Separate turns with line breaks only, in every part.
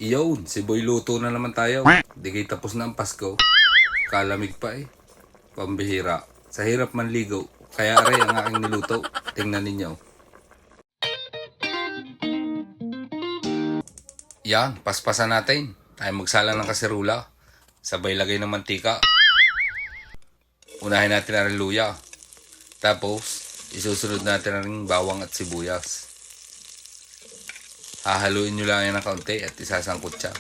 Iyon, si Boy luto na naman tayo. Di kayo tapos na ang Pasko. Kalamig pa eh. Pambihira. Sa hirap manligo. Kaya aray ang aking niluto. Tingnan ninyo. Yan, paspasan natin. Tayo magsala ng kaserula. Sabay lagay ng mantika. Unahin natin ang luya. Tapos, isusunod natin ang bawang at sibuyas. Hahaluin nyo lang yan ng kaunti at isasangkot siya.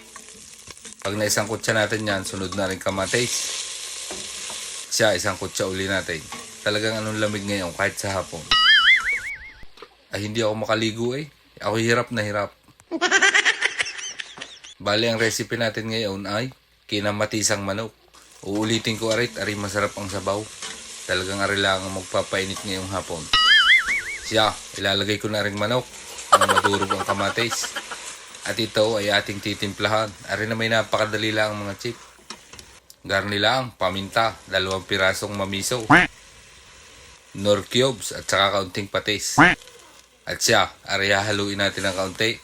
Pag naisangkot siya natin yan, sunod na rin kamatis. Siya, isangkot siya uli natin. Talagang anong lamig ngayon kahit sa hapon. Ay, hindi ako makaligo eh. Ako hirap na hirap. Bali, ang recipe natin ngayon ay kinamatisang manok. Uulitin ko arit, ari masarap ang sabaw. Talagang ari lang ang magpapainit ngayong hapon. Siya, ilalagay ko na rin manok. Ang madurog ang kamatis. At ito ay ating titimplahan. Ari na may napakadali lang ang mga chip. Garni lang, paminta, 2 pirasong mamiso, nor cubes at saka kaunting patis. At siya, ari haluin natin ng kaunti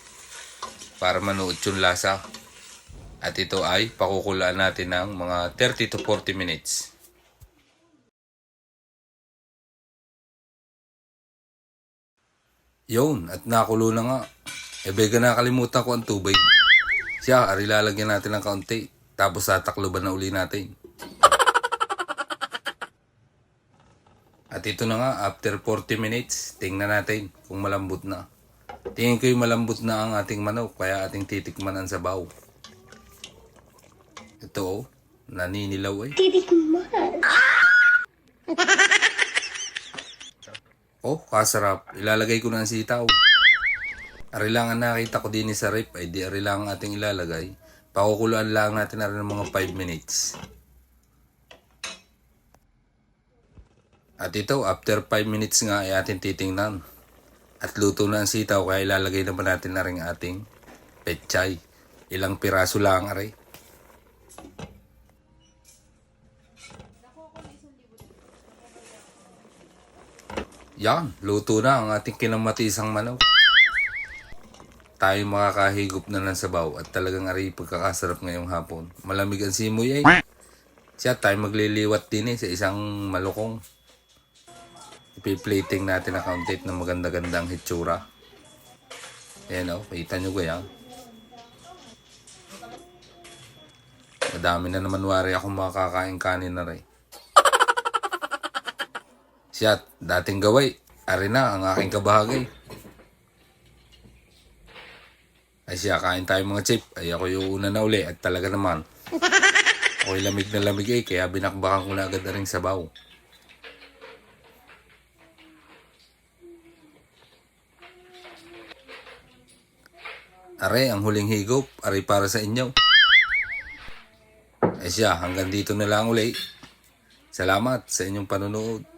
para manuot yung lasa. At ito ay pakukulaan natin ng mga 30 to 40 minutes. Yun, at nakulo na nga. Bega nakalimutan ko ang tubig. Siya, ari lalagyan natin ng kaunti. Tapos tatakloban na uli natin. At ito na nga, after 40 minutes, tingnan natin kung malambot na. Tingin ko yung malambot na ang ating manok, kaya ating titikman ang sabaw. Ito oh, naninilaw eh.
Titikman.
Oh, kasarap. Ilalagay ko na ang sitaw. Arilangan nakita ko din sa rip, ay di arilangan ating ilalagay. Pakukuluan lang natin na rin ng mga 5 minutes. At ito, after 5 minutes nga ay ating titingnan. At luto na ang sitaw, kaya ilalagay naman natin na rin ating pechay. Ilang piraso lang aray. Yan, luto na ang ating kinamatisang manok. Tayo makakahigop na ng sabaw at talagang ari pagkakasarap ngayong hapon. Malamig ang simoy eh. Siya, tayo magliliwat din eh sa isang malukong. Ipi-plating natin ang kaunti ng maganda-gandang hitsura. Ayan o, kita nyo gaya. Madami na naman wari akong makakain kanin na rin. Siya, dating gaway. Ari na ang aking kabahagay. Ay siya, kain tayo mga chip. Ay ako yung una na uli at talaga naman. Ako'y lamig na lamig eh, kaya binakbakan ko na agad na rin sabaw. Are, ang huling higop. Are para sa inyo. Ay siya, hanggang dito na lang uli. Salamat sa inyong panonood.